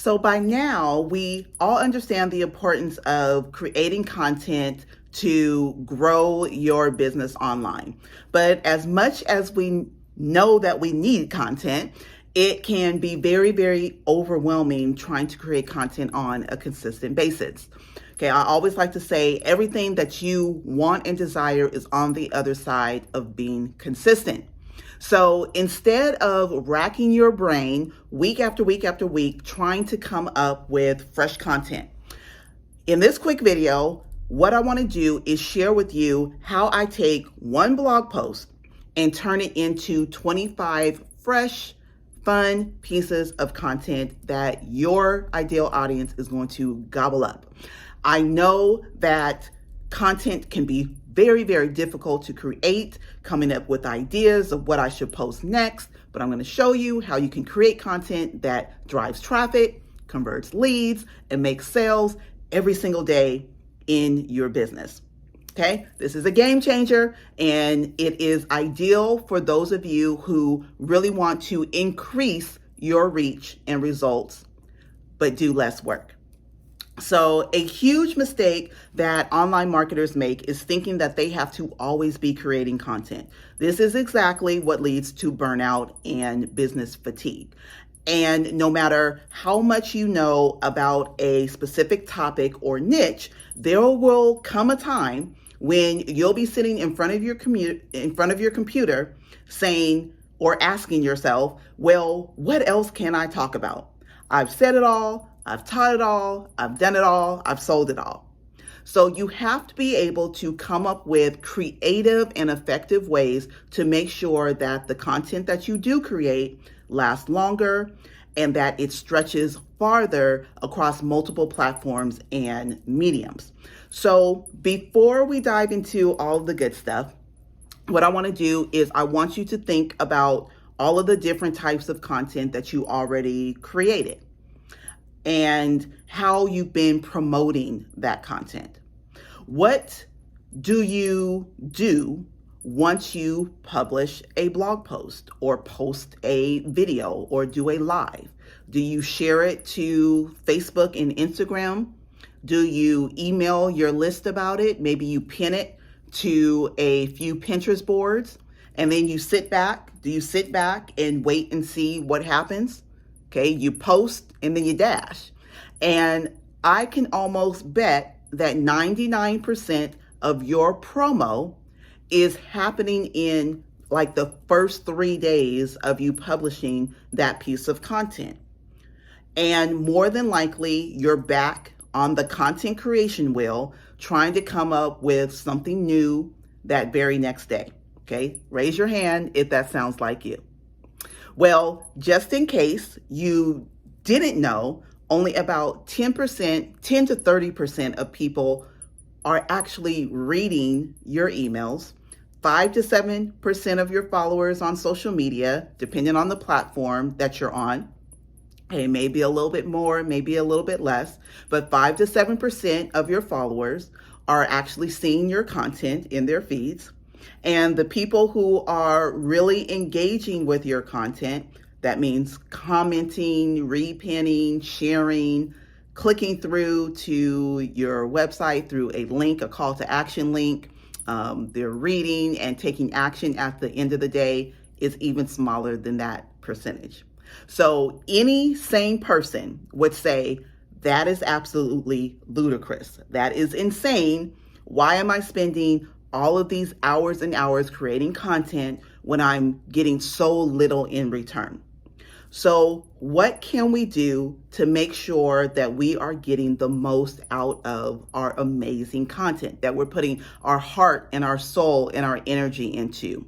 So by now, we all understand the importance of creating content to grow your business online. But as much as we know that we need content, it can be very, very overwhelming trying to create content on a consistent basis. Okay, I always like to say everything that you want and desire is on the other side of being consistent. So instead of racking your brain week after week after week trying to come up with fresh content, in this quick video, what I want to do is share with you how I take one blog post and turn it into 25 fresh, fun pieces of content that your ideal audience is going to gobble up. I know that content can be very, very difficult to create, coming up with ideas of what I should post next, but I'm going to show you how you can create content that drives traffic, converts leads, and makes sales every single day in your business. Okay, this is a game changer, and it is ideal for those of you who really want to increase your reach and results, but do less work. So a huge mistake that online marketers make is thinking that they have to always be creating content. This is exactly what leads to burnout and business fatigue. And no matter how much you know about a specific topic or niche, there will come a time when you'll be sitting in front of your computer saying or asking yourself, well, what else can I talk about? I've said it all. I've taught it all, I've done it all, I've sold it all. So you have to be able to come up with creative and effective ways to make sure that the content that you do create lasts longer and that it stretches farther across multiple platforms and mediums. So before we dive into all the good stuff, what I want to do is I want you to think about all of the different types of content that you already created and how you've been promoting that content. What do you do once you publish a blog post or post a video or do a live? Do you share it to Facebook and Instagram? Do you email your list about it? Maybe you pin it to a few Pinterest boards and then you sit back. Do you sit back and wait and see what happens? Okay, you post and then you dash. And I can almost bet that 99% of your promo is happening in like the first 3 days of you publishing that piece of content. And more than likely, you're back on the content creation wheel trying to come up with something new that very next day. Okay, raise your hand if that sounds like you. Well, just in case you didn't know, only about 10 to 30% of people are actually reading your emails. 5 to 7% of your followers on social media, depending on the platform that you're on. It may be a little bit more, maybe a little bit less, but 5 to 7% of your followers are actually seeing your content in their feeds. And the people who are really engaging with your content, that means commenting, repinning, sharing, clicking through to your website through a link, a call to action link. They're reading and taking action at the end of the day is even smaller than that percentage. So any sane person would say that is absolutely ludicrous. That is insane. Why am I spending all of these hours and hours creating content when I'm getting so little in return? So what can we do to make sure that we are getting the most out of our amazing content, that we're putting our heart and our soul and our energy into?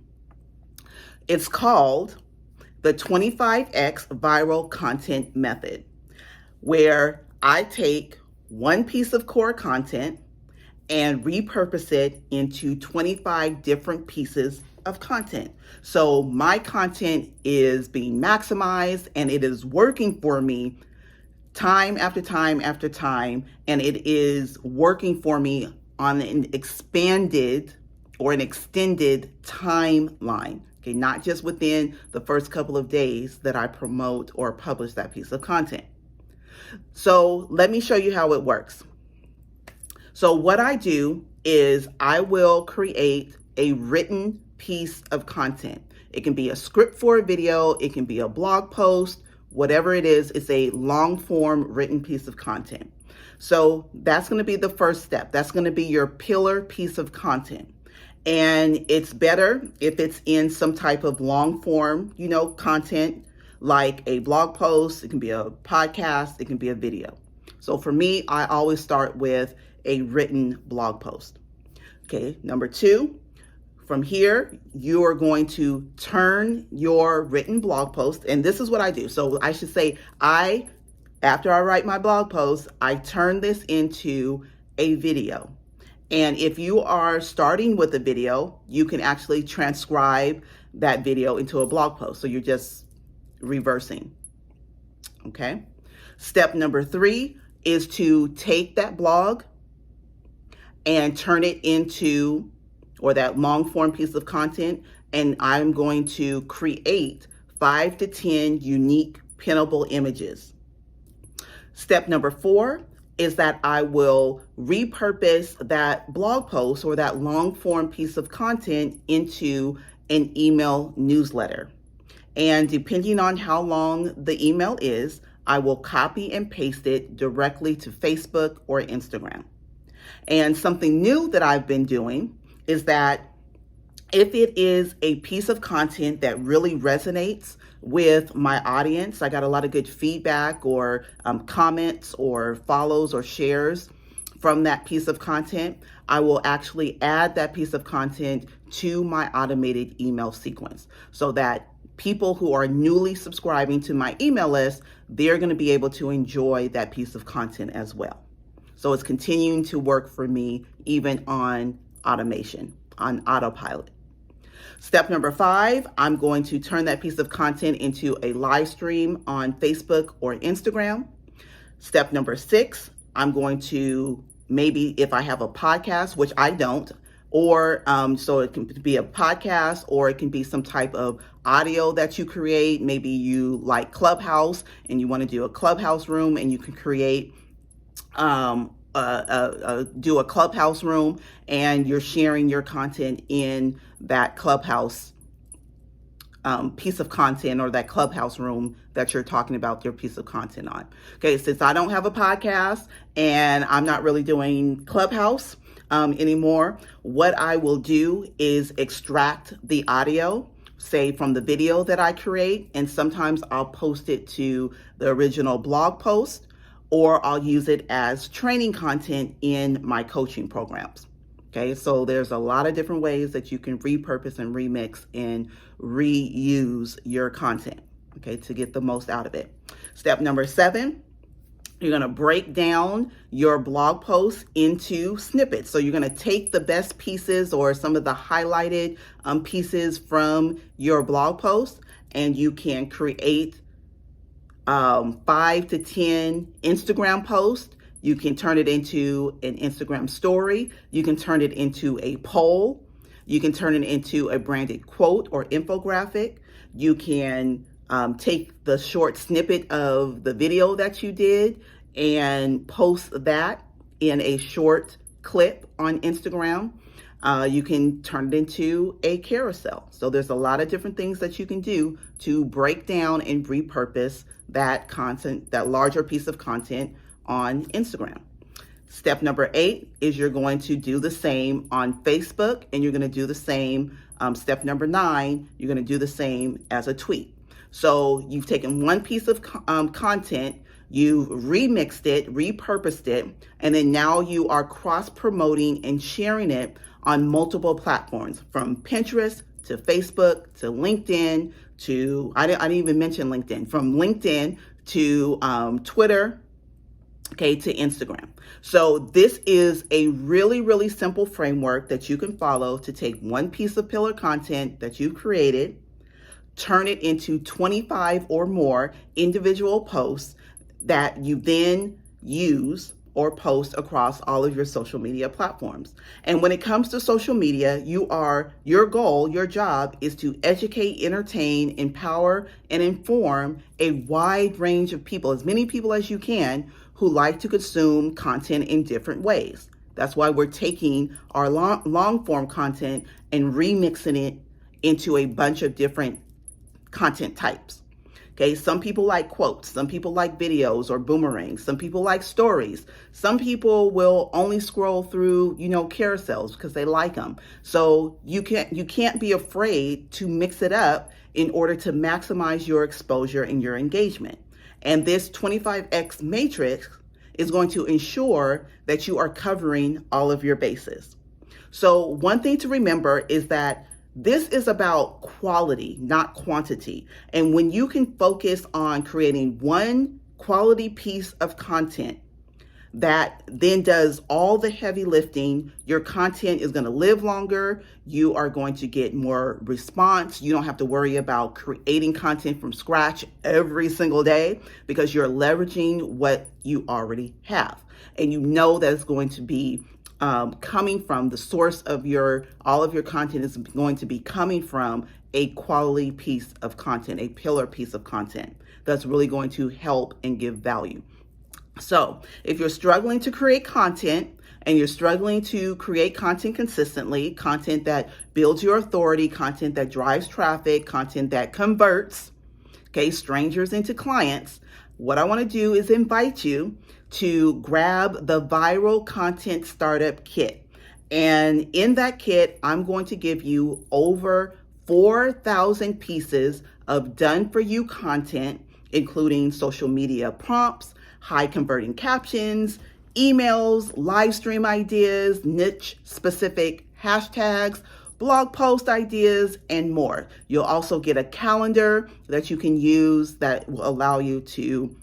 It's called the 25x viral content method, where I take one piece of core content and repurpose it into 25 different pieces of content. So my content is being maximized and it is working for me time after time after time, and it is working for me on an expanded or an extended timeline. Okay, not just within the first couple of days that I promote or publish that piece of content. So let me show you how it works. So what I do is I will create a written piece of content. It can be a script for a video, it can be a blog post, whatever it is, it's a long form written piece of content. So that's going to be the first step. That's going to be your pillar piece of content. And it's better if it's in some type of long form, content like a blog post, it can be a podcast, it can be a video. So for me, I always start with a written blog post. Okay, number 2, from here, you are going to turn your written blog post, and this is what I do. So I should say, after I write my blog post, I turn this into a video. And if you are starting with a video, you can actually transcribe that video into a blog post. So you're just reversing. Okay. Step number 3 is to take that blog and turn it into, or that long form piece of content, and I'm going to create 5 to 10 unique pinnable images. Step number 4 is that I will repurpose that blog post or that long form piece of content into an email newsletter. And depending on how long the email is, I will copy and paste it directly to Facebook or Instagram. And something new that I've been doing is that if it is a piece of content that really resonates with my audience, I got a lot of good feedback or comments or follows or shares from that piece of content, I will actually add that piece of content to my automated email sequence so that people who are newly subscribing to my email list, they're going to be able to enjoy that piece of content as well. So it's continuing to work for me even on automation, on autopilot. Step number 5, I'm going to turn that piece of content into a live stream on Facebook or Instagram. Step number 6, I'm going to, maybe if I have a podcast, which I don't, or so it can be a podcast or it can be some type of audio that you create. Maybe you like Clubhouse and you want to do a Clubhouse room, and you can create do a Clubhouse room, and you're sharing your content in that Clubhouse piece of content, or that Clubhouse room that you're talking about your piece of content on. Okay, since I don't have a podcast and I'm not really doing Clubhouse anymore, what I will do is extract the audio, say from the video that I create, and sometimes I'll post it to the original blog post, or I'll use it as training content in my coaching programs. Okay, so there's a lot of different ways that you can repurpose and remix and reuse your content, okay, to get the most out of it. Step number 7, you're going to break down your blog post into snippets. So you're going to take the best pieces or some of the highlighted pieces from your blog post, and you can create 5 to 10 Instagram posts. You can turn it into an Instagram story. You can turn it into a poll. You can turn it into a branded quote or infographic. You can take the short snippet of the video that you did and post that in a short clip on Instagram. You can turn it into a carousel. So there's a lot of different things that you can do to break down and repurpose that content, that larger piece of content on Instagram. Step number 8 is you're going to do the same on Facebook, and you're going to do the same. Step number 9, you're going to do the same as a tweet. So you've taken one piece of content, you've remixed it, repurposed it, and then now you are cross-promoting and sharing it on multiple platforms, from Pinterest to Facebook to LinkedIn to, I didn't even mention LinkedIn, from LinkedIn to Twitter, okay, to Instagram. So this is a really, really simple framework that you can follow to take one piece of pillar content that you've created, turn it into 25 or more individual posts that you then use or post across all of your social media platforms. And when it comes to social media, your goal, your job is to educate, entertain, empower, and inform a wide range of people, as many people as you can, who like to consume content in different ways. That's why we're taking our long form content and remixing it into a bunch of different content types. Okay, some people like quotes, some people like videos or boomerangs, some people like stories. Some people will only scroll through, carousels because they like them. So you can't be afraid to mix it up in order to maximize your exposure and your engagement. And this 25X matrix is going to ensure that you are covering all of your bases. So one thing to remember is that this is about quality, not quantity. And when you can focus on creating one quality piece of content that then does all the heavy lifting, your content is going to live longer. You are going to get more response. You don't have to worry about creating content from scratch every single day because you're leveraging what you already have. And you know that it's going to be coming from the source of all of your content is going to be coming from a quality piece of content, a pillar piece of content that's really going to help and give value. So if you're struggling to create content and you're struggling to create content consistently, content that builds your authority, content that drives traffic, content that converts, strangers into clients, what I want to do is invite you to grab the Viral Content Startup Kit. And in that kit, I'm going to give you over 4,000 pieces of done-for-you content, including social media prompts, high converting captions, emails, live stream ideas, niche specific hashtags, blog post ideas, and more. You'll also get a calendar that you can use that will allow you to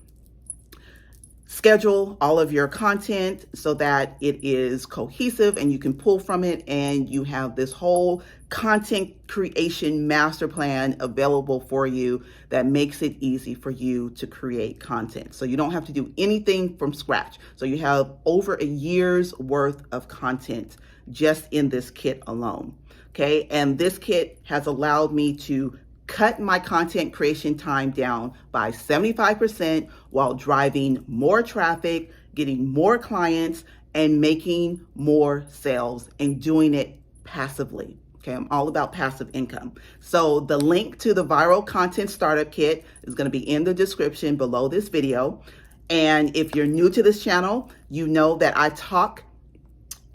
schedule all of your content so that it is cohesive and you can pull from it, and you have this whole content creation master plan available for you that makes it easy for you to create content. So you don't have to do anything from scratch. So you have over a year's worth of content just in this kit alone. Okay, and this kit has allowed me to cut my content creation time down by 75% while driving more traffic, getting more clients, and making more sales, and doing it passively. Okay, I'm all about passive income. So the link to the Viral Content Startup Kit is going to be in the description below this video. And if you're new to this channel, you know that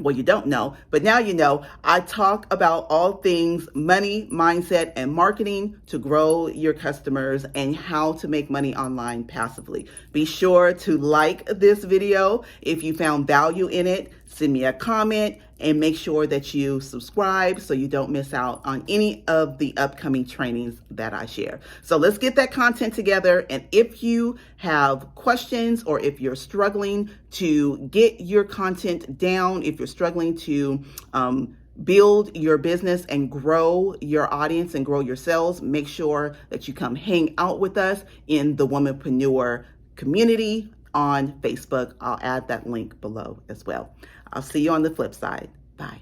you don't know, but now you know, I talk about all things money, mindset, and marketing to grow your customers and how to make money online passively. Be sure to like this video if you found value in it. Send me a comment and make sure that you subscribe so you don't miss out on any of the upcoming trainings that I share. So let's get that content together. And if you have questions, or if you're struggling to get your content down, if you're struggling to build your business and grow your audience and grow your sales, make sure that you come hang out with us in the Womanpreneur community on Facebook. I'll add that link below as well. I'll see you on the flip side. Bye.